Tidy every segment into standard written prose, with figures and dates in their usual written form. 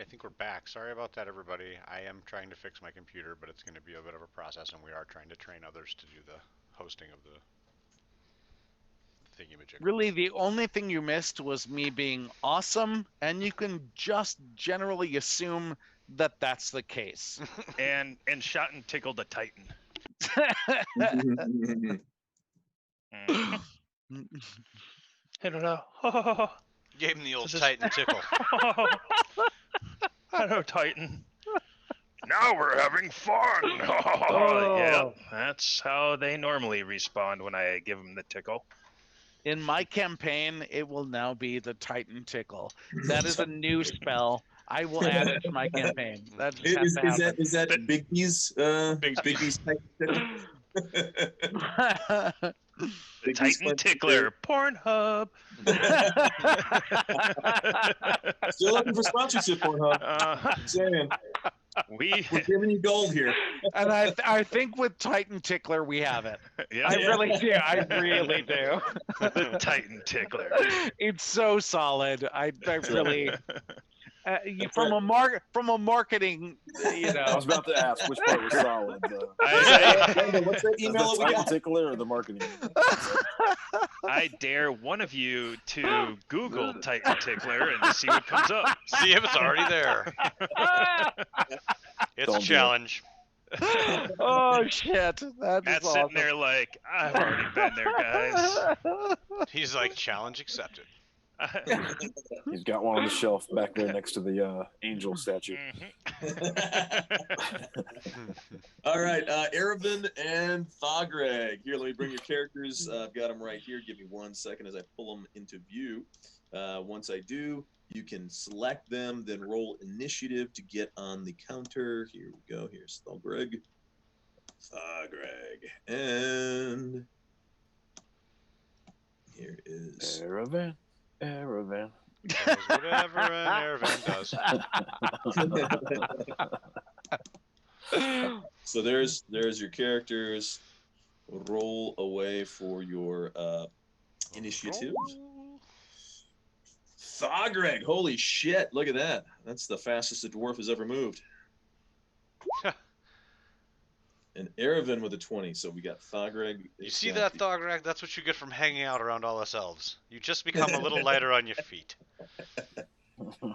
right, I think we're back. Sorry about that, everybody. I am trying to fix my computer, but it's going to be a bit of a process, and we are trying to train others to do the hosting of the thingy-majigger. Really, the only thing you missed was me being awesome, and you can just generally assume that that's the case. And shot and tickled a Titan. I don't know. Gave him the old This is- Titan tickle. Hello, Titan. Now we're having fun. Oh. Yep, that's how they normally respond when I give them the tickle. In my campaign, it will now be the Titan Tickle. That is a new spell. I will add it to my campaign. That just has to happen. Is that Biggie's Biggie's type The Titan Tickler, Pornhub. Still looking for sponsorship, Pornhub. Saying. We're giving you gold here. And I think with Titan Tickler we have it. Yeah. I really do. I really do. The Titan Tickler. It's so solid. I really from a marketing, I was about to ask which part was solid. What's that email the Titan Tickler or the marketing? I dare one of you to Google Titan Tickler and see what comes up. See if it's already there. It's a challenge. Oh shit! That's awesome. sitting there like, I've already been there, guys. He's like, challenge accepted. He's got one on the shelf back there next to the angel statue. All right, Erevan and Thagreg. Here, let me bring your characters. I've got them right here. Give me 1 second as I pull them into view. Once I do, you can select them, then roll initiative to get on the counter. Here we go. Here's Thagreg. And here is Erevan. Erevan. Does whatever an Erevan does. So there's your characters. Roll away for your initiative. Thagreg, holy shit, look at that. That's the fastest a dwarf has ever moved. And Erevan with a 20, so we got Thagreg. You see that, Thagreg? That's what you get from hanging out around all us elves. You just become a little lighter on your feet.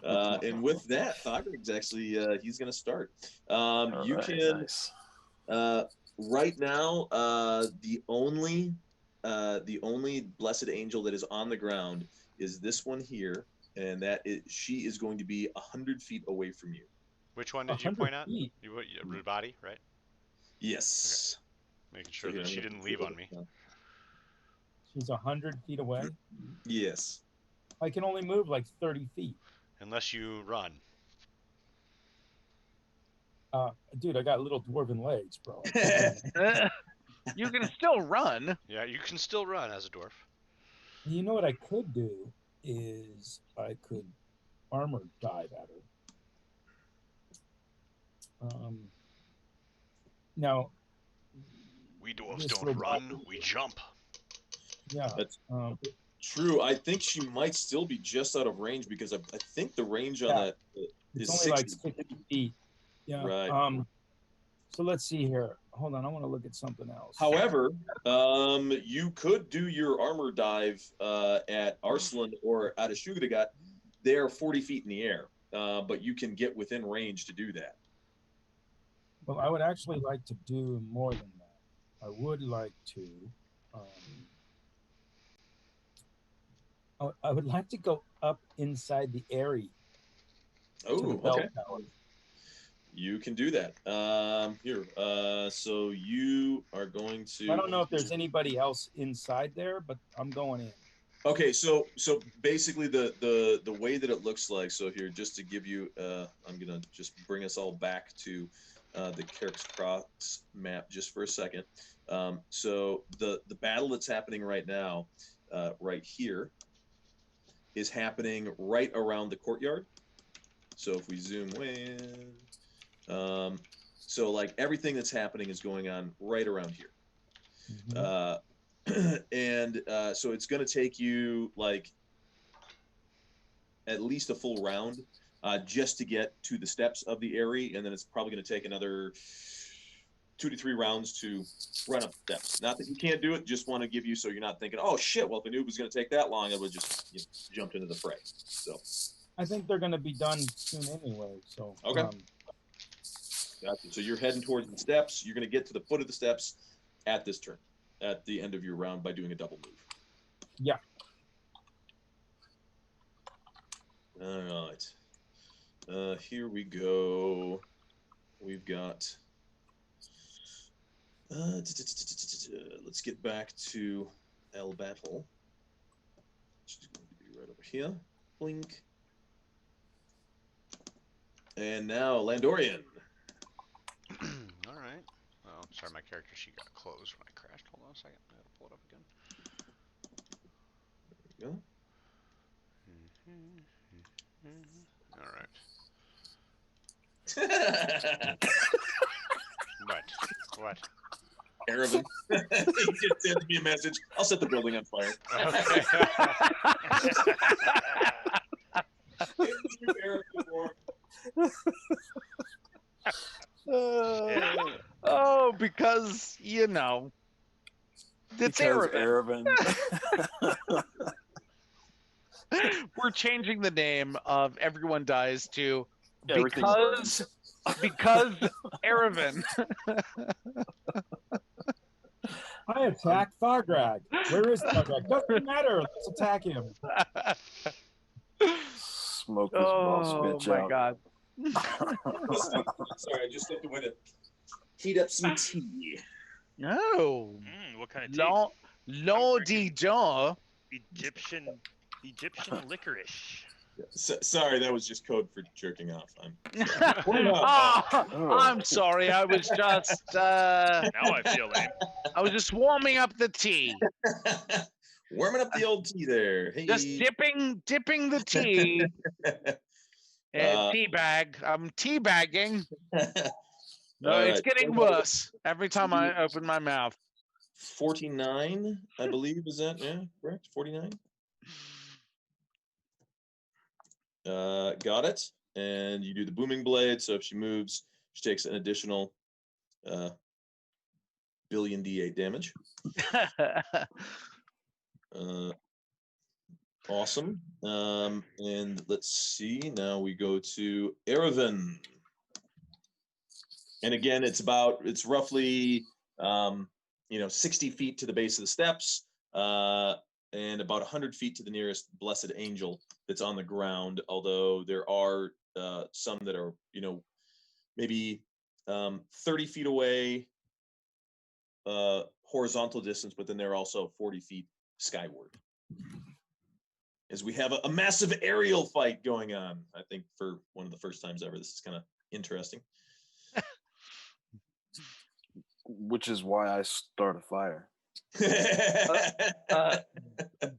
And with that, Thagreg's actually, he's going to start. You right, can, nice. right now, the only blessed angel that is on the ground is this one here, and she is going to be 100 feet away from you. Which one did you point out? feet. Rudbody, right? Yes. Okay. Making sure that she didn't leave on me. She's 100 feet away. Yes. I can only move like 30 feet. Unless you run. Dude, I got little dwarven legs, bro. You can still run. Yeah, you can still run as a dwarf. You know what I could do is I could armor dive at her. Now, We dwarves This don't little run, body- we jump. yeah. That's True. I think she might still be just out of range because I think the range on that It's is only 60. like 60 feet. Yeah. Right. So let's see here. Hold on. I want to look at something else. However, you could do your armor dive at Arslan or at Ashugadagat. They are 40 feet in the air, but you can get within range to do that. Well, I would actually like to do more than that. I would like to. I would like to go up inside the area. To the Oh, bell okay. tower. You can do that. Here. So you are going to. I don't know if there's anybody else inside there, but I'm going in. Okay, so basically the way that it looks like. So here, just to give you, I'm gonna just bring us all back to the Carrack's Cross map just for a second. So the battle that's happening right now, right here, is happening right around the courtyard. So if we zoom in, so like everything that's happening is going on right around here. And so it's going to take you like at least a full round. just to get to the steps of the area, and then it's probably going to take another 2 to 3 rounds to run up the steps. Not that you can't do it, just want to give you so you're not thinking, oh shit, well if I knew it was going to take that long, I would just jumped into the fray. So I think they're going to be done soon anyway. So okay. Gotcha. So you're heading towards the steps. You're going to get to the foot of the steps at this turn, at the end of your round by doing a double move. Yeah. All right. Here we go. We've got. Let's get back to L Battle. Which is going to be right over here. Blink. And now Landorian. All right. Oh, sorry, my character sheet got closed when I crashed. Hold on a second. I gotta pull it up again. There we go. All right. What? Aravan. He just sent me a message. I'll set the building on fire. Okay. Oh, because it's Aravan. We're changing the name of Everyone Dies to because Aravan. I attack Thargrag. Where is Thargrag? Doesn't matter. Let's attack him. Smoke this boss bitch out. Oh my god. Sorry, I just stepped away to heat up some tea. No. What kind of tea? Lordy John. Egyptian licorice. Sorry, that was just code for jerking off. I'm sorry. I was just. Now I feel lame. I was just warming up the tea. Warming up the old tea there. Hey. Just dipping the tea. And teabag. I'm teabagging. No, it's getting worse every time I open my mouth. 49, I believe, is that correct? 49. Got it. And you do the booming blade. So if she moves, she takes an additional billion D8 damage. Awesome. And let's see. Now we go to Aravan. And again, it's roughly 60 feet to the base of the steps, and about 100 feet to the nearest blessed angel that's on the ground. Although there are some that are maybe 30 feet away, horizontal distance, but then they're also 40 feet skyward. As we have a massive aerial fight going on, I think for one of the first times ever. This is kind of interesting. Which is why I start a fire.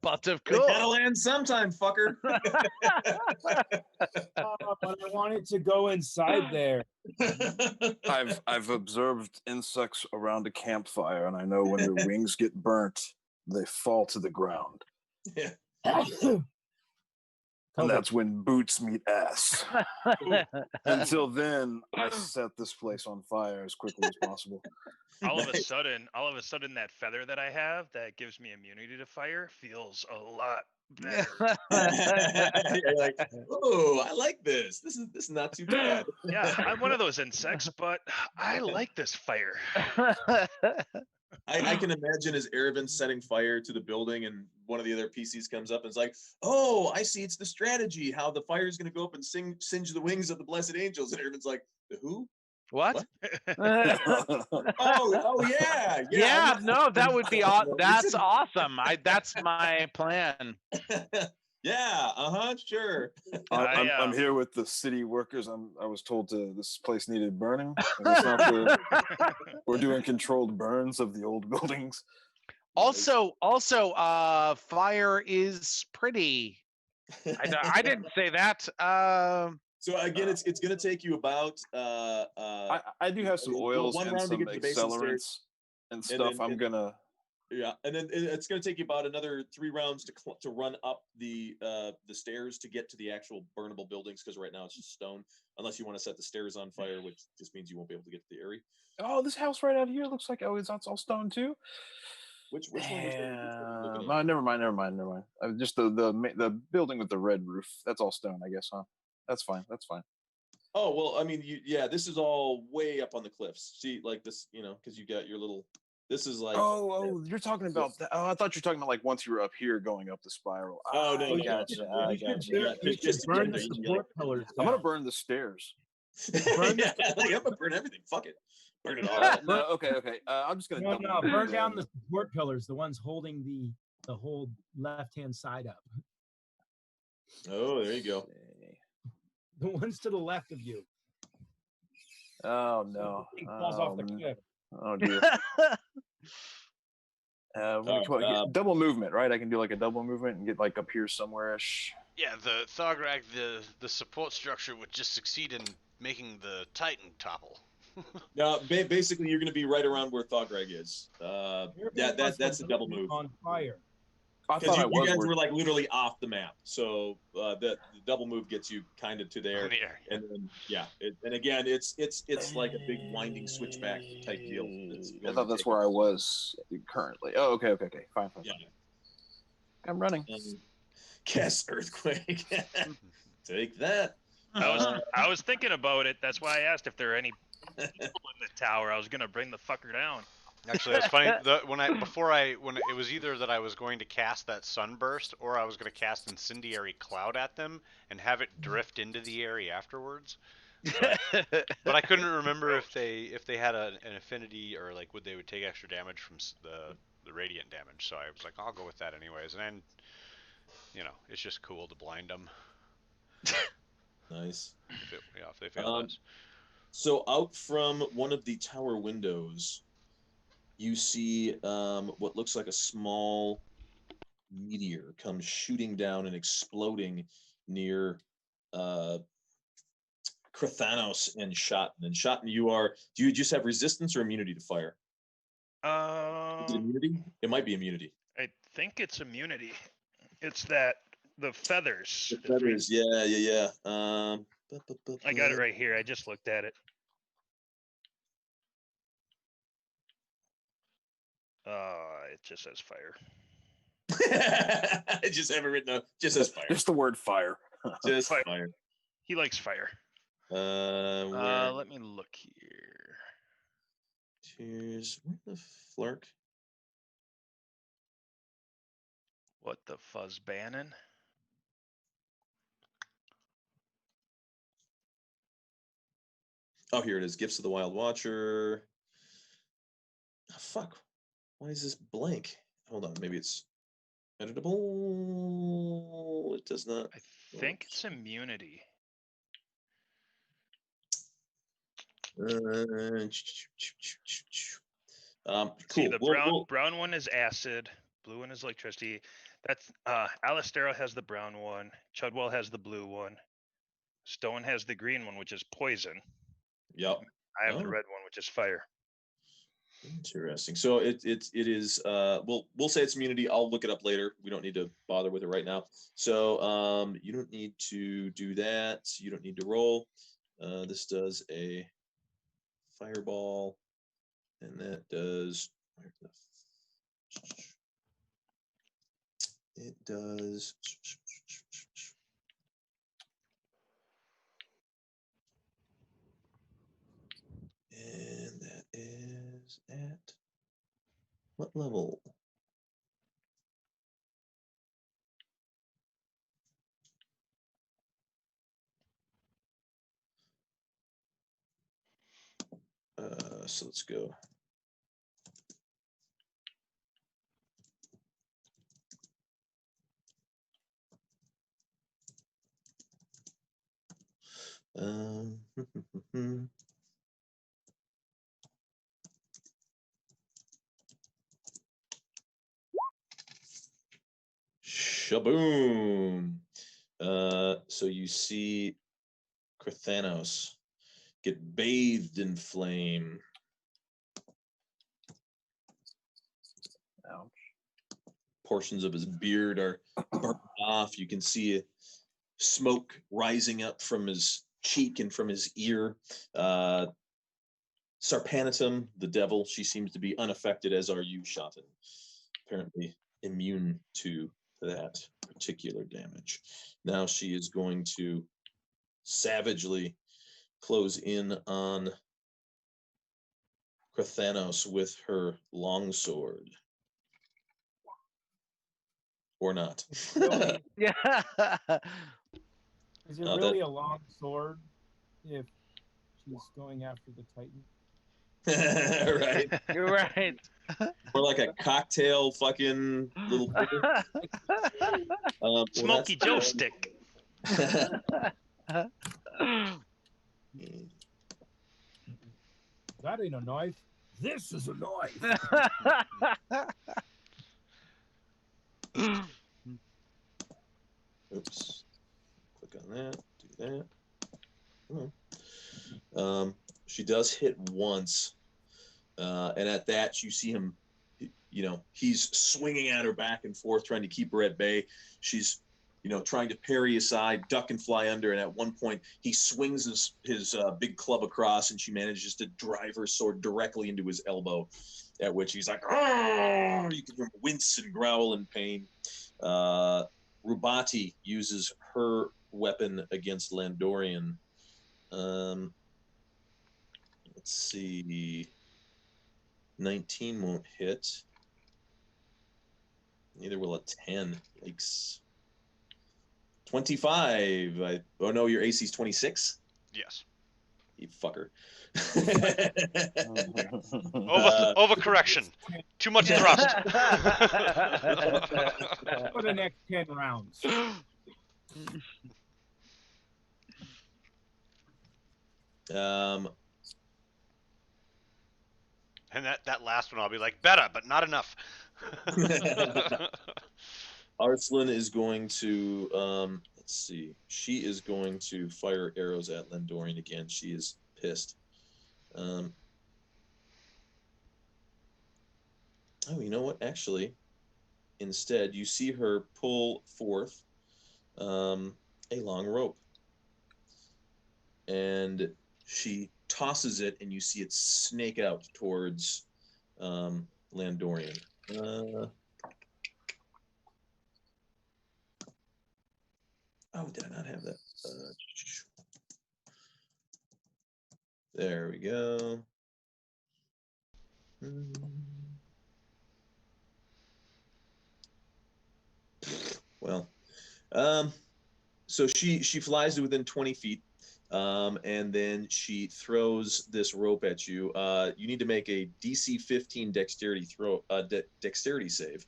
But of They course. gotta land sometime, fucker. But I wanted to go inside there. I've observed insects around a campfire, and I know when their wings get burnt, they fall to the ground. Yeah. And that's when boots meet ass. Until then, I set this place on fire as quickly as possible. All of a sudden, that feather that I have that gives me immunity to fire feels a lot better. You're like, oh, I like this. This is not too bad. Yeah, I'm one of those insects, but I like this fire. I can imagine as Aravan setting fire to the building, and one of the other PCs comes up and is like, "Oh, I see. It's the strategy. How the fire is going to go up and singe the wings of the blessed angels." And Aravan's like, "The who? What? Oh, yeah. Yeah, no, that would be that's awesome. That's my plan. Yeah, sure. I'm here with the city workers. I was told this place needed burning. And it's not we're doing controlled burns of the old buildings. Also, fire is pretty. I didn't say that. So again, it's going to take you about. I do have some oils one and round to some get to the base of the accelerants and and stuff. then- I'm gonna Yeah, and then it's going to take you about another 3 rounds to run up the stairs to get to the actual burnable buildings, because right now it's just stone. Unless you want to set the stairs on fire, which just means you won't be able to get to the area. Oh, this house right out here looks like it's all stone too. Which one was that? No, never mind. Just the building with the red roof. That's all stone, I guess, huh? That's fine. Oh well, I mean, this is all way up on the cliffs. See, like this, because you got your little. This is like. Oh, you're talking about that. Oh, I thought you were talking about like once you were up here going up the spiral. Oh no, I gotcha. You should burn the support pillars. I'm gonna burn the stairs. I'm gonna burn everything. Fuck it, burn it all. No, okay. I'm just gonna burn down the support pillars, the ones holding the whole left-hand side up. Oh, there you go. The ones to the left of you. Oh no! It falls off the cliff. Oh dear. Double movement, right? I can do like a double movement and get like up here somewhere-ish. Yeah, the Thograg, the support structure would just succeed in making the Titan topple. No, basically you're going to be right around where Thograg is. That's a double move. On fire. I thought you guys were like literally off the map, so the double move gets you kind of to there, and then and again it's like a big winding switchback type deal. I thought that's where I was currently. Oh, okay, fine. Yeah. I'm running. Guess earthquake. Take that. I was thinking about it. That's why I asked if there are any people in the tower. I was gonna bring the fucker down. Actually, that's funny. When it was either that I was going to cast that sunburst or I was going to cast incendiary cloud at them and have it drift into the area afterwards. But I couldn't remember if they had an affinity or like they would take extra damage from the radiant damage. So I was like, I'll go with that anyways. And then, it's just cool to blind them. Nice. If they fail this. So out from one of the tower windows, you see what looks like a small meteor come shooting down and exploding near Krathanos and Shotten. And Shotten, do you just have resistance or immunity to fire? Is it immunity? It might be immunity. I think it's immunity. It's the feathers. The feathers, yeah. I got it right here. I just looked at it. It just says fire. I just haven't written up. Just says fire. Just the word fire. Just fire. He likes fire. Let me look here. Cheers. Where the flark? What the fuzz bannon? Oh, here it is. Gifts of the Wild Watcher. Oh, fuck. Why is this blank? Hold on. Maybe it's editable. It does not. I think it's immunity. Cool. See, the brown one is acid. Blue one is electricity. That's Alistero has the brown one. Chudwell has the blue one. Stone has the green one, which is poison. Yep. I have the red one, which is fire. Interesting. So it is we'll say it's immunity. I'll look it up later. We don't need to bother with it right now. So you don't need to do that. You don't need to roll. This does a fireball, and that does it does and that is at what level? So let's go. Shaboom. So you see Krathanos get bathed in flame. portions of his beard are burnt off. You can see smoke rising up from his cheek and from his ear. Sarpanitum, the devil, she seems to be unaffected, as are you, Shotten. Apparently immune to that particular damage. Now she is going to savagely close in on Krathanos with her longsword. Or not. Yeah. Is it really a long sword if she's going after the Titan? Right. You're right. Or like a cocktail fucking little Smoky Joe stick. That ain't a knife. This is a knife. Oops. Click on that. Do that. She does hit once. And at that, you see him, he's swinging at her back and forth, trying to keep her at bay. She's, trying to parry aside, duck and fly under. And at one point, he swings his big club across, and she manages to drive her sword directly into his elbow, at which he's like, "Argh!" You can hear him wince and growl in pain. Rubati uses her weapon against Landorian. Let's see. 19 won't hit. Neither will a 10. Yikes. 25. Oh no, your AC is 26? Yes. You fucker. Overcorrection. Too much thrust. For the next 10 rounds. And that last one, I'll be like, better, but not enough. Arslan is going to, let's see. She is going to fire arrows at Landorian again. She is pissed. Oh, you know what? Actually, instead, you see her pull forth a long rope. And she tosses it, and you see it snake out towards Landorian. Oh, did I not have that? There we go. Well, so she flies to within 20 feet, and then she throws this rope at you. You need to make a DC 15 dexterity save,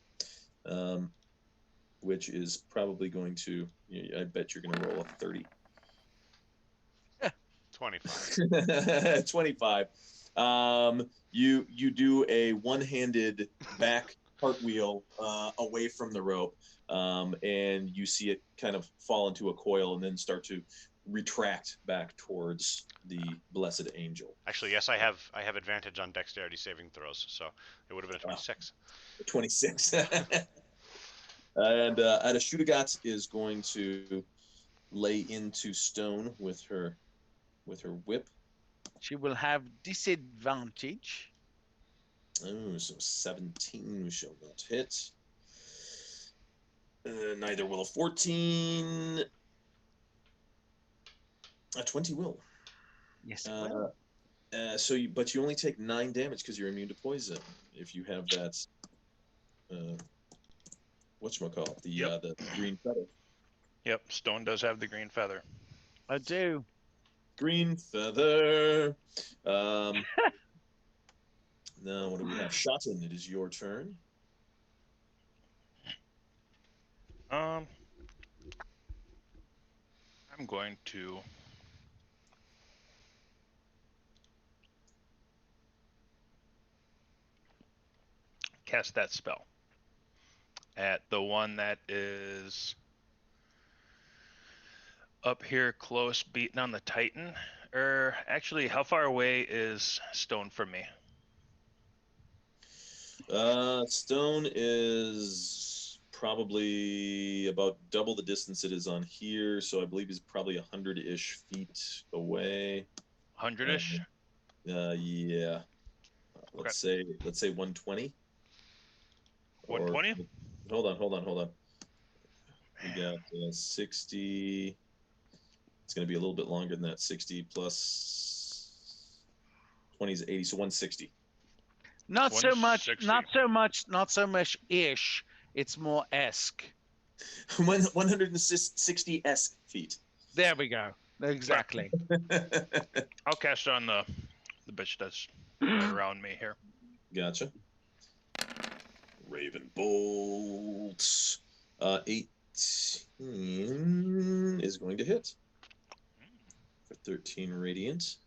which is probably going to. I bet you're going to roll a 30. 25. 25. You do a one-handed back cartwheel away from the rope, and you see it kind of fall into a coil and then start to retract back towards the blessed angel. Actually, yes, I have advantage on dexterity saving throws, so it would have been a 26. 26. And Adashudagat is going to lay into stone with her whip. She will have disadvantage. Oh, so 17 shall not hit. Neither will a 14. A 20 will. Yes, it will. But you only take 9 damage because you're immune to poison. If you have that, whatchamacallit, the green feather. Yep, Stone does have the green feather. I do. Green feather. Now, what do we have? Shotten, it is your turn. I'm going to cast that spell at the one that is up here close, beating on the Titan. Actually, how far away is Stone from me? Stone is probably about double the distance it is on here. So I believe he's probably 100-ish feet away. 100-ish. Yeah. Let's say 120. 120. Hold on. We got 60. It's going to be a little bit longer than that. 60 plus 20 is 80, so 160. Not so much. 160. Not so much ish. It's more esque. 160 feet. There we go. Exactly. I'll cast on the bitch that's right around me here. Gotcha. Raven Bolt. 18 is going to hit for 13 radiant.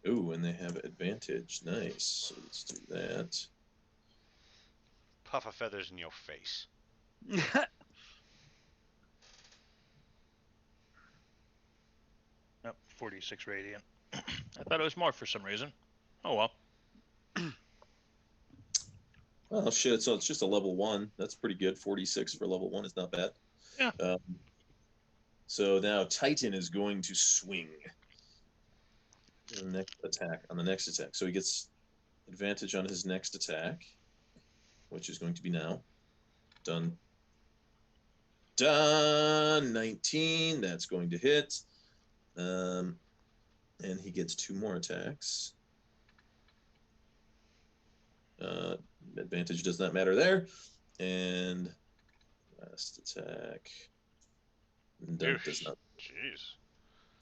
Ooh, and they have advantage. Nice. So let's do that. Puff of feathers in your face. Yep, 46 radiant. I thought it was more for some reason. Oh well. Oh shit! So it's just a level 1. That's pretty good. 46 for level 1 is not bad. Yeah. So now Titan is going to swing. The next attack. So he gets advantage on his next attack, which is going to be now. Done. 19. That's going to hit. And he gets 2 more attacks. Advantage does not matter there. And last attack. Does not. Jeez.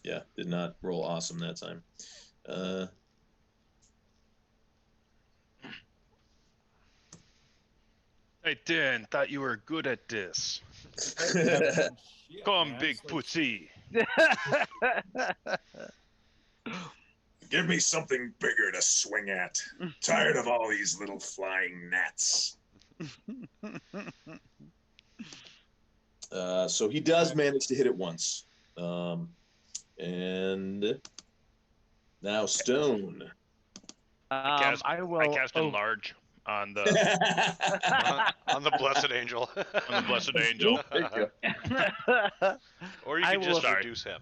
Yeah, did not roll awesome that time. Hey Dan, thought you were good at this. Come, big pussy. Give me something bigger to swing at. Tired of all these little flying gnats. So he does manage to hit it once. And now Stone. I will. I cast enlarge on the on the blessed angel. on the blessed angel. Or you I could just will- reduce him.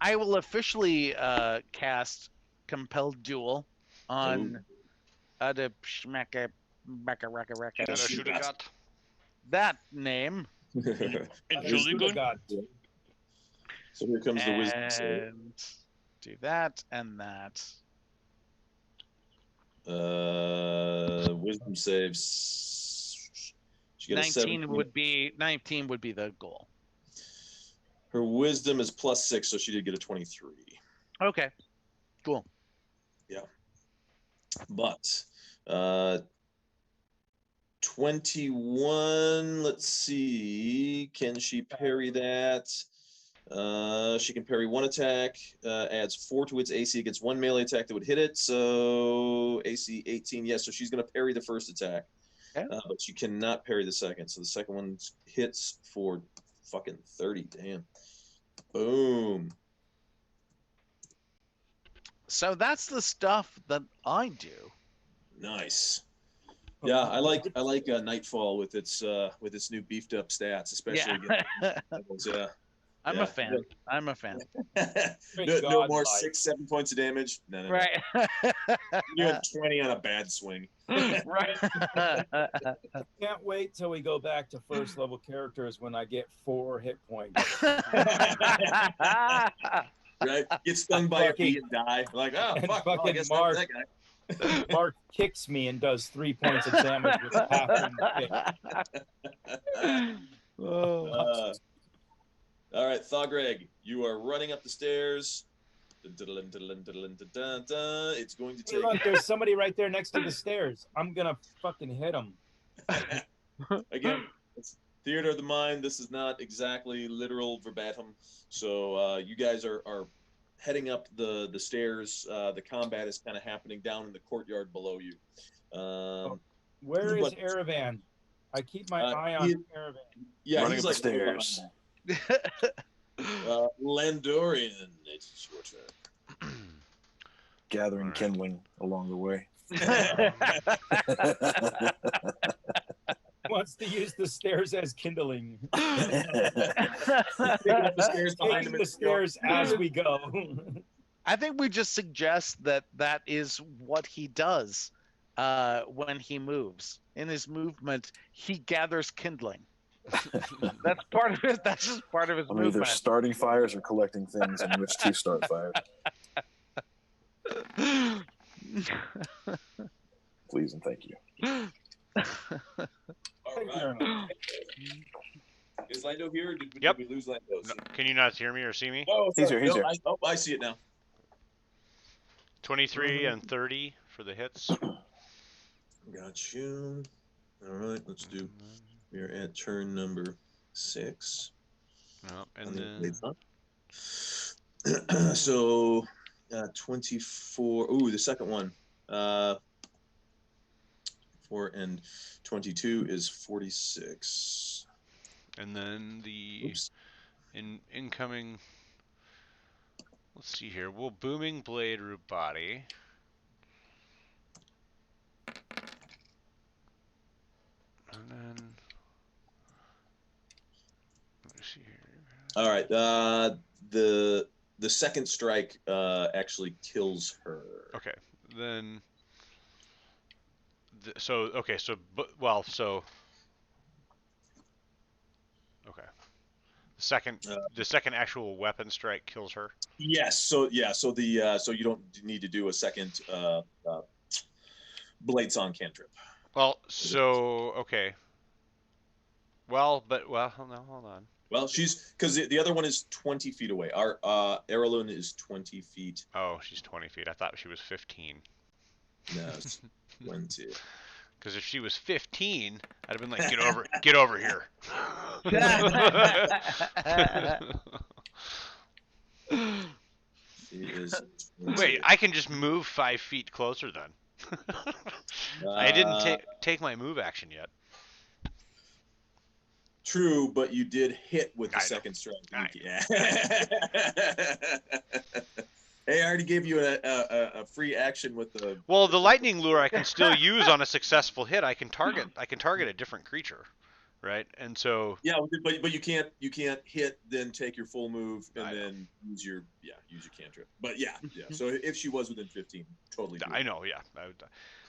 I will officially cast Compelled Duel on Adep Shmeka Baka Raka Raka. Shoulda, shoulda, got. That name. Entschuldigung. So here comes the wisdom save. And do that and that. Wisdom saves. She got a 19 17. would be the goal. Her wisdom is +6, so she did get a 23. Okay. Cool. But 21, let's see. Can she parry that? She can parry 1 attack, adds 4 to its AC against 1 melee attack that would hit it. So AC 18, yes. So she's going to parry the first attack, but she cannot parry the second. So the second one hits for fucking 30. Damn. Boom. So that's the stuff that I do. Nice. Yeah, I like Nightfall with its new beefed up stats, especially against yeah. I'm a fan. I'm a fan. no more 6-7 points of damage. No. Right. You had 20 on a bad swing. Right. Can't wait till we go back to first level characters when I get 4 hit points. Right? Get stung by a bee and die. Like, oh And fuck, well, I fucking guess Mark. that guy. Mark kicks me and does 3 points of damage with half one kick. All right, Thogreg, you are running up the stairs. It's going to Hey, take. look, there's somebody right there next to the stairs. I'm gonna fucking hit him. Again, it's theater of the mind. This is not exactly literal verbatim. So you guys are heading up the stairs. The combat is kind of happening down in the courtyard below you. Where is Erevan? I keep my eye on Erevan. Yeah, Running he's up like the stairs. Landorian, it's your turn. Gathering Alright. kindling along the way. Wants to use the stairs as kindling. Picking up the stairs behind Taking him. the stairs as we go. I think we just suggest that that is what he does when he moves. In his movement, he gathers kindling. That's part of it. That's just part of his I'm either movement. starting fires or collecting things in which to start fires. Please and thank you. All right. Is Lando here? Or did Yep. we lose Lando? No, can you not hear me or see me? Oh, He's sorry. here, he's here. I see it now. 23 and 30 for the hits. Got you. All right, let's do. We're at turn number 6. No, and On the then blades up. So 24. Ooh, the second one. 4 and 22 is 46. and then the Oops. incoming. Let's see here. Will booming blade Rubati. And then let me see here. All right. The second strike actually kills her. Okay, then. So okay, so okay. The second actual weapon strike kills her. Yes. So yeah. So so you don't need to do a second blade song cantrip. Well, so okay. Well, hold on. Well, she's because the other one is 20 feet away. Our Aralune is 20 feet. Oh, she's 20 feet. I thought she was 15. No, it's 20. Because if she was 15, I'd have been like, get over here. She is 20. Wait, I can just move 5 feet closer then. I didn't take my move action yet. True, but you did hit with the I know. second strike. I Yeah. Hey, I already gave you a free action with the. Well, the lightning lure I can still use on a successful hit. I can target a different creature, right? And so Yeah, but you can't hit, then take your full move, and I then use your cantrip. But yeah. So if she was within 15, totally. I know, yeah.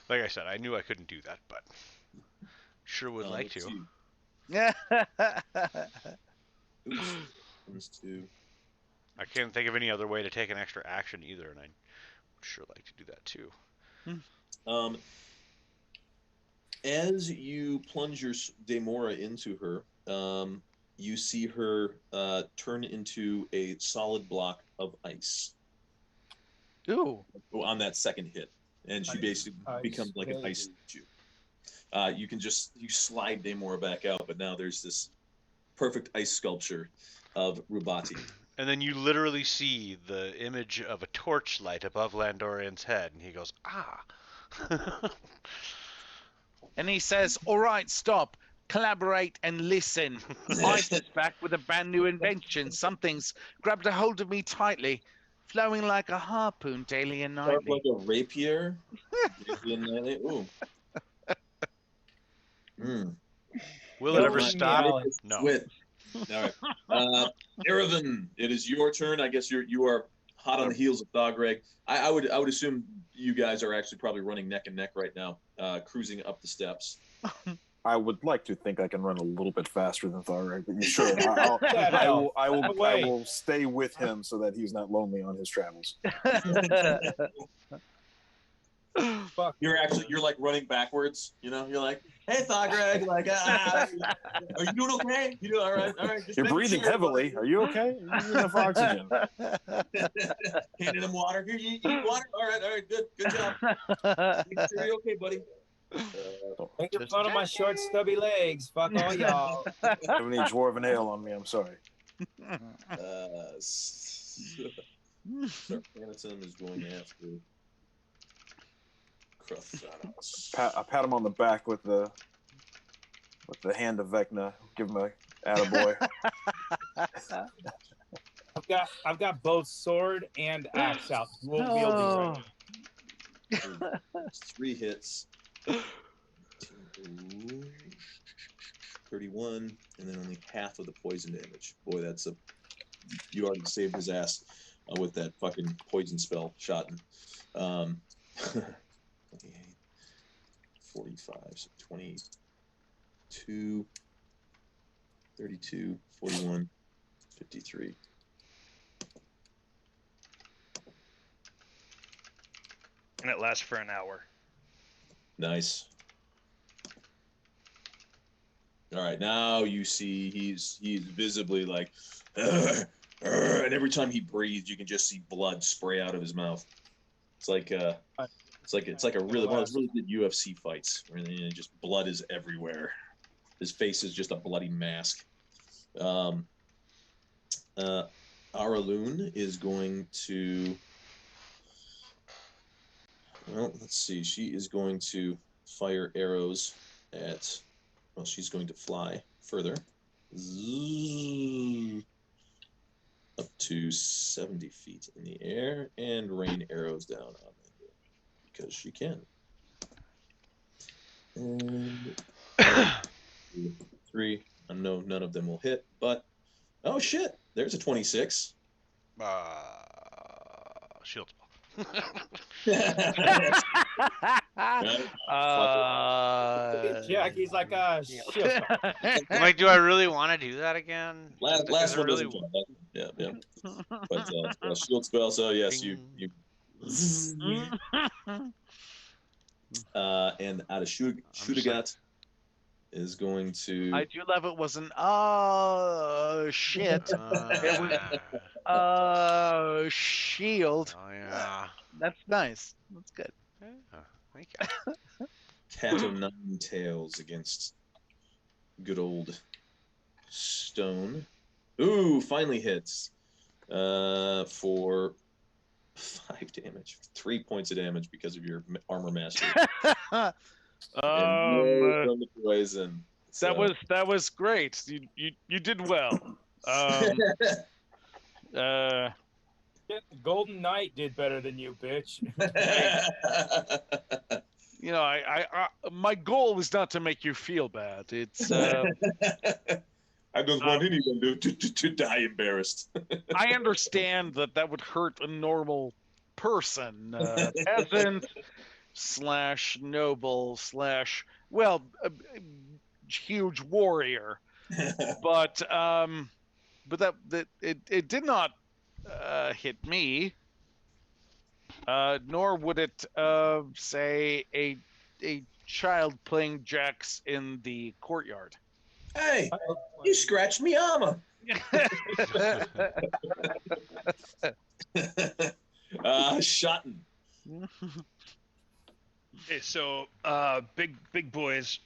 Like I said, I knew I couldn't do that, but sure would like to. Oops. Comes to. I can't think of any other way to take an extra action either, and I'd sure like to do that too. As you plunge your Daemora into her, you see her turn into a solid block of ice. Ooh. On that second hit, and she basically becomes like an ice statue. You can you slide Daemora back out, but now there's this perfect ice sculpture of Rubati. And then you literally see the image of a torchlight above Landorian's head, and he goes, ah. And he says, all right, stop, collaborate and listen. I'm just back with a brand new invention. Something's grabbed a hold of me tightly, flowing like a harpoon daily and nightly. Like a rapier. Daily and nightly. Ooh. Will it ever stop? No. Quit. All right. Aravan, it is your turn. I guess you are hot on the heels of Thogreg. I would assume you guys are actually probably running neck and neck right now, cruising up the steps. I would like to think I can run a little bit faster than Thogreg, but sure, I will stay with him so that he's not lonely on his travels. You're like running backwards, you know. You're like, hey, Thogreg, like, are you doing okay? You doing all right? All right. You're breathing heavily. Are you okay? You need enough oxygen. Handing him water. Here, you eat water. All right, good job. Make sure you're okay, buddy. Making fun of my short, stubby legs. Fuck all y'all. I have any dwarven ale on me. I'm sorry. Sarpanitum is going after Kruthanos. I pat him on the back with the hand of Vecna. Give him a attaboy. I've got both sword and axe out. We'll be able to 3 hits. 31, and then only half of the poison damage. Boy, you already saved his ass with that fucking poison spell shot. 28, 45, so 22, 32, 41, 53. And it lasts for an hour. Nice. All right, now you see he's visibly like, and every time he breathes, you can just see blood spray out of his mouth. It's like a really one of those really good UFC fights where just blood is everywhere. His face is just a bloody mask. Araloon is going to. Well, let's see. She is going to fire arrows at. Well, she's going to fly further. Up to 70 feet in the air and rain arrows down on me because she can. And 3. I know none of them will hit, but oh shit! There's a 26. Shield spell. Jackie's like, shit. I'm like, do I really want to do that again? Last Does it one really... doesn't count. Yeah. But shield spell. So yes, you. And out of Shudagat is going to. I do love it. Wasn't shit. It was shield. Oh yeah. That's nice. That's good. Yeah, thank you. Cat o' nine tails against good old Stone. Ooh, finally hits. For 5 damage, 3 points of damage because of your armor mastery. And from the poison. So. That was great. You did well. Golden Knight did better than you, bitch. You know, I my goal is not to make you feel bad. It's I don't want anyone to die embarrassed. I understand that would hurt a normal person, peasant / noble / huge warrior, but that it did not hit me, nor would it say a child playing jacks in the courtyard. Hey, you scratched me armor. Shotten. Okay, so big boys,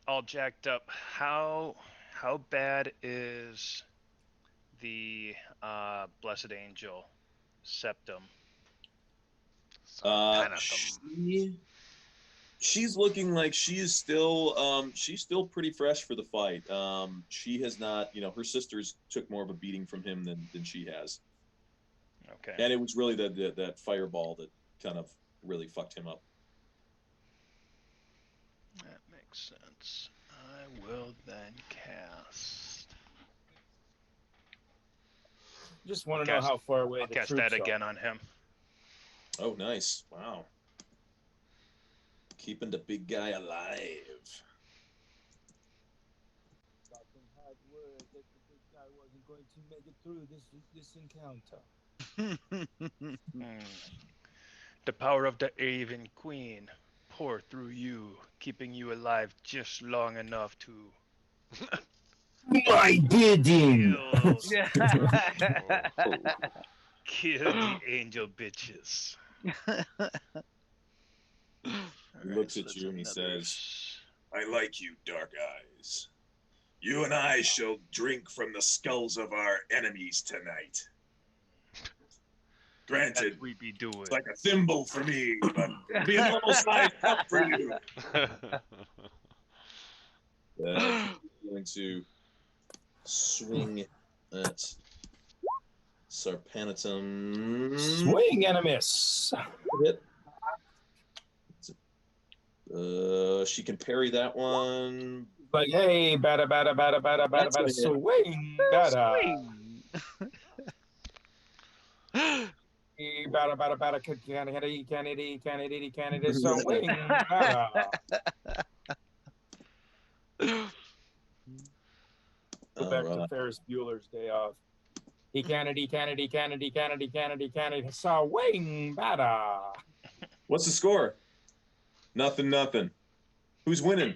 all jacked up. How bad is the blessed angel septum? She's looking like she's still pretty fresh for the fight. She has not, her sisters took more of a beating from him than she has. Okay. And it was really that fireball that kind of really fucked him up. That makes sense. I will then cast. Just want to know how far away I'll the cast troops that are. again on him. Oh, nice. Wow. Keeping the big guy alive. Had word that the big guy wasn't going to make it through this encounter. The power of the Aven Queen pour through you, keeping you alive just long enough to My bidding. kill the angel bitches. He looks at you and he says, I like you, Dark Eyes. You and I shall drink from the skulls of our enemies tonight. Granted, we be doing. It's like a thimble for me, but it'll be a normal size cup for you. Going to swing at Sarpanitum. Swing and a miss. Hit. She can parry that one. Like, hey, bada bada bada bada bada That's bada, gonna hit. swing, bada. Swing. Bada bada bada, Kennedy, swing, bada. Go back to Alright. Ferris Bueller's Day Off. Kennedy, swing, bada. What's the score? Nothing. Who's winning?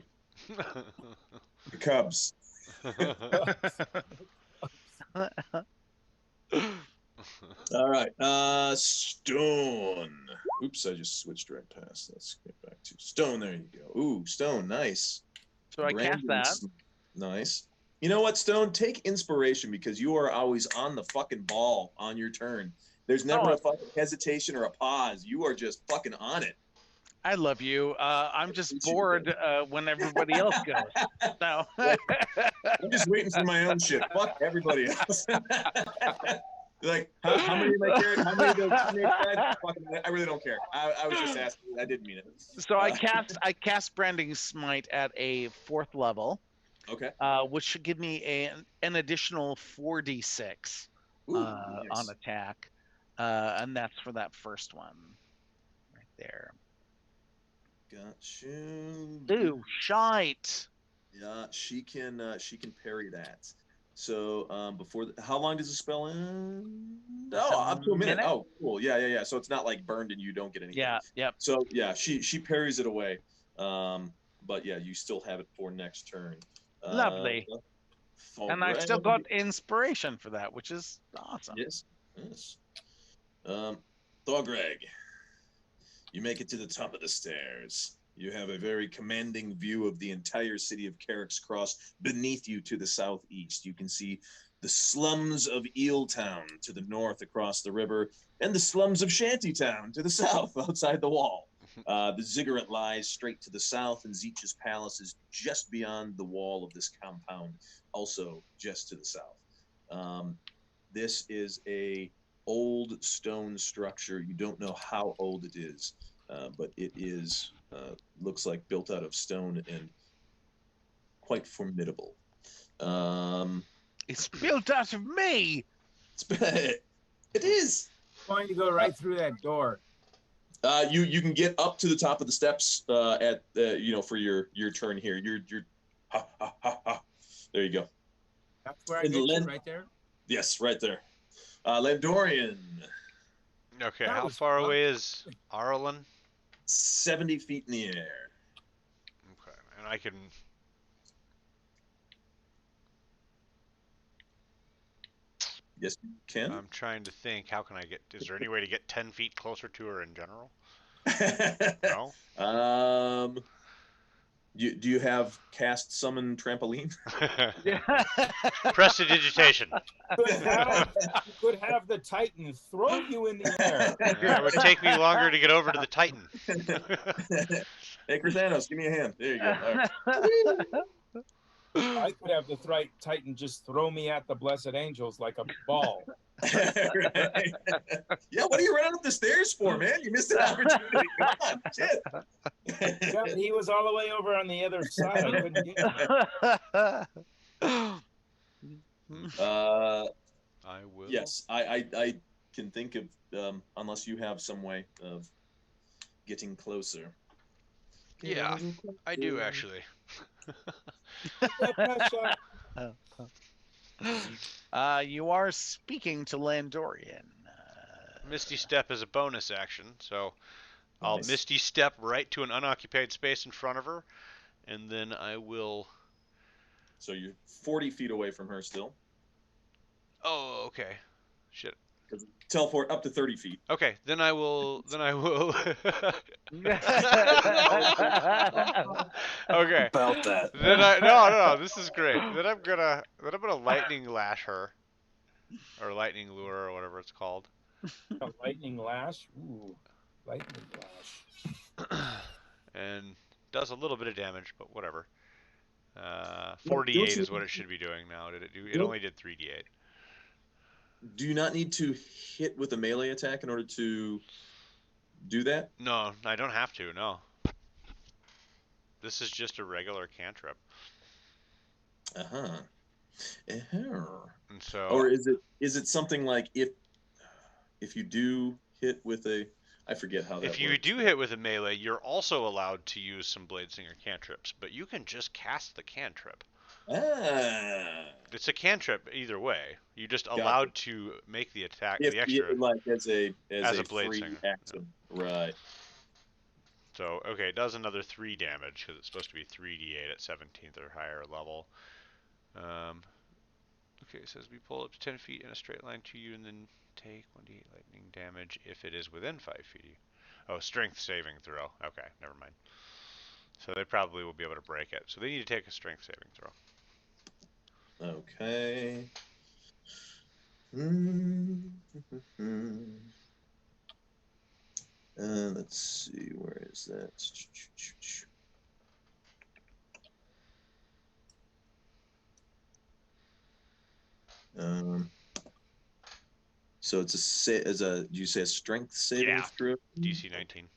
The Cubs. All right. Stone. Oops, I just switched right past. Let's get back to Stone. There you go. Ooh, Stone. Nice. So I cast that. Brandon's nice. You know what, Stone? Take inspiration because you are always on the fucking ball on your turn. There's never a fucking hesitation or a pause. You are just fucking on it. I love you. I'm just bored when everybody else goes. So I'm just waiting for my own shit. Fuck everybody else. Like, how many of my characters? How many of those teammates died? Fucking, I really don't care. I was just asking. I didn't mean it. So I cast Branding Smite at a 4th level. Okay. Which should give me an additional 4d6 nice. on attack, and that's for that first one, right there. Got you. Ooh, shite. Yeah, she can parry that. So how long does the spell end? Oh, up to a minute. Oh, cool. Yeah. So it's not like burned and you don't get anything. Yeah. Yep. So yeah, she parries it away. But yeah, you still have it for next turn. Lovely. And I've still got inspiration for that, which is awesome. Yes. Thorgreg, you make it to the top of the stairs. You have a very commanding view of the entire city of Carrack's Cross. Beneath you to the southeast, you can see the slums of Eeltown to the north across the river, and the slums of Shantytown to the south outside the wall. The ziggurat lies straight to the south, and Zeech's palace is just beyond the wall of this compound, also just to the south. This is a old stone structure. You don't know how old it is, but it is looks like built out of stone and quite formidable. It's built out of me. It is. I'm going to go right through that door. You can get up to the top of the steps at for your turn here. You're ha ha ha ha. There you go. That's where I get you, right there. Yes, right there. Landorian. Okay, how far away is Arlen? 70 feet in the air. Okay, and I can. Yes, you can. I'm trying to think. How can I get? Is there any way to get 10 feet closer to her in general? No. Do you have cast summon trampoline? Prestidigitation. You could have the Titan throw you in the air. It would take me longer to get over to the Titan. Hey, Chrysanos, give me a hand. There you go. Right. I could have the Titan just throw me at the blessed angels like a ball. Right. Yeah, what are you running up the stairs for, man? You missed an opportunity. Come on, shit. Yeah, he was all the way over on the other side. I couldn't get him. I will. Yes, I can think of unless you have some way of getting closer. Yeah, I do actually. You are speaking to Landorian. Misty Step is a bonus action, so I'll Nice. Misty Step right to an unoccupied space in front of her, and then I will. So you're 40 feet away from her still. Oh, okay. Shit. Teleport up to 30 feet. Okay, then I will. Okay. About that. Then no. This is great. Then I'm gonna lightning lash her, or lightning lure, or whatever it's called. A lightning lash? Ooh, lightning lash. And does a little bit of damage, but whatever. 4d8 is what it should be doing now. Did it do? It only did 3d8. Do you not need to hit with a melee attack in order to do that? No, I don't have to. No. This is just a regular cantrip. Uh-huh. And so, Or is it something like if you do hit with a, I forget how that if you works. do hit with a melee, you're also allowed to use some Bladesinger cantrips, but you can just cast the cantrip. Ah. It's a cantrip either way. You're just Gotcha. allowed to make the attack, If the extra, like as a Blade free Singer. action. Right. So, okay, it does another 3 damage, because it's supposed to be 3d8 at 17th or higher level. Okay, it says we pull up to 10 feet in a straight line to you and then take 1d8 lightning damage if it is within 5 feet. Oh, strength saving throw. Okay, never mind. So they probably will be able to break it. So they need to take a strength saving throw. Okay. Let's see, where is that? So it's do you say a strength saving Yeah. throw? DC 19.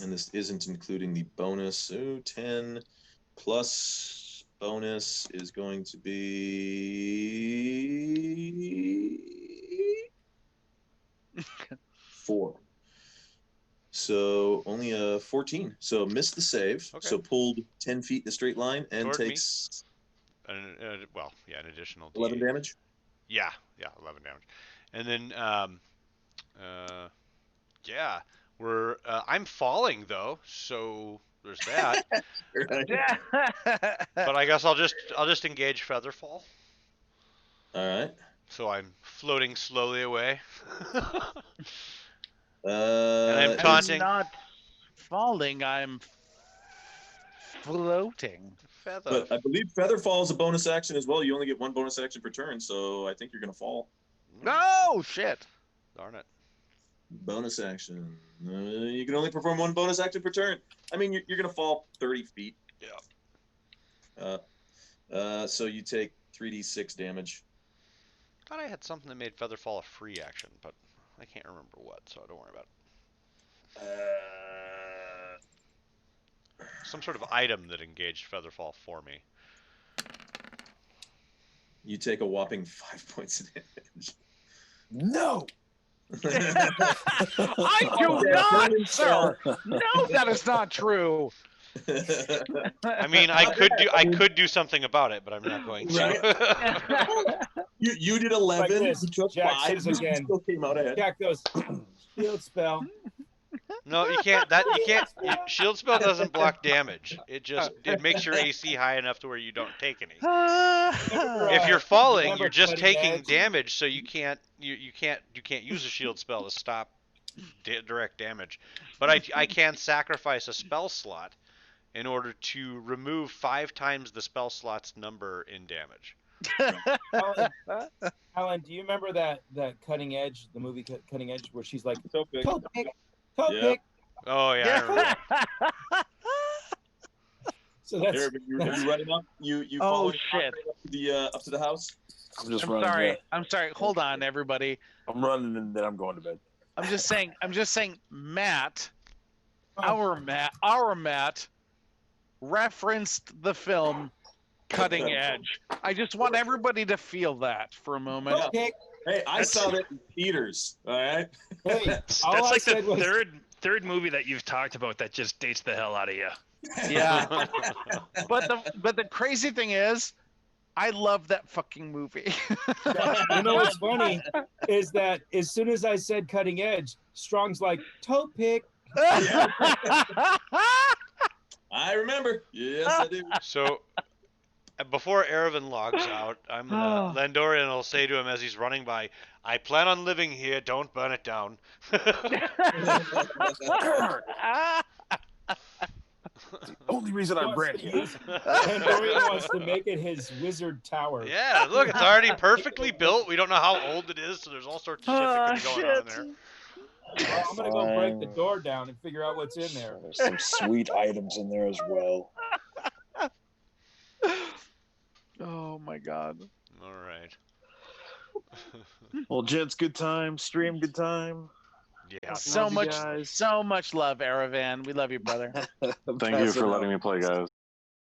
And this isn't including the bonus. So 10 plus bonus is going to be 4. So only a 14. So missed the save. Okay. So pulled 10 feet in a straight line and Toward me. takes Well, yeah, an additional 11 D8. damage. Yeah, 11 damage. And then, yeah, I'm falling though, so there's that. Right. But I guess I'll just engage Featherfall. All right. So I'm floating slowly away. And I'm taunting. I'm not falling. I'm floating. Feather. But I believe Featherfall is a bonus action as well. You only get 1 bonus action per turn, so I think you're going to fall. Oh, shit. Darn it. Bonus action. You can only perform 1 bonus action per turn. I mean, you're going to fall 30 feet. Yeah. So you take 3d6 damage. Thought I had something that made Featherfall a free action, but I can't remember what, so don't worry about it. Some sort of item that engaged Featherfall for me. You take a whopping 5 points of damage. No. I do not, sir. No, that is not true. I mean, I could do something about it, but I'm not going to. You did 11. Like this, You took Jack 5. says again. You still came out ahead. Jack goes, shield spell. No, you can't. Shield spell doesn't block damage. It makes your AC high enough to where you don't take any. If you're falling, Remember you're just cutting taking edge? damage, so you can't use a shield spell to stop direct damage. But I can sacrifice a spell slot in order to remove 5 times the spell slot's number in damage. Alan, do you remember that Cutting Edge, the movie Cutting Edge, where she's like, Toe pick. toe pick, toe Yeah. pick. Oh yeah, I remember that. So that's Eric, you running up? You Oh, following shit. up to the house? I'm just I'm running. sorry. Yeah. I'm sorry. Hold on, everybody. I'm running and then I'm going to bed. I'm just saying, Matt, Oh. our Matt referenced the film Cutting Edge. I just want everybody to feel that for a moment. toe pick. Hey, I saw that in theaters. All right. Hey, That's all I like the said was, third movie that you've talked about that just dates the hell out of you. Yeah. But the crazy thing is, I love that fucking movie. you know what's funny is that as soon as I said Cutting Edge, Strong's like, toe pick. I remember. Yes, I do. So before Erevan logs out, I'm gonna Landorian will say to him as he's running by, "I plan on living here. Don't burn it down." The only reason I ran here. And Dorian wants to make it his wizard tower. Yeah, look, it's already perfectly built. We don't know how old it is, so there's all sorts of shit that could be going on in there. Well, I'm gonna go break the door down and figure out what's in there. There's some sweet items in there as well. Oh my god. All right. Well, gents, good time. Stream, good time. Yeah. So Love you much, guys. so much love, Aravan. We love you, brother. Thank you for letting me play, guys.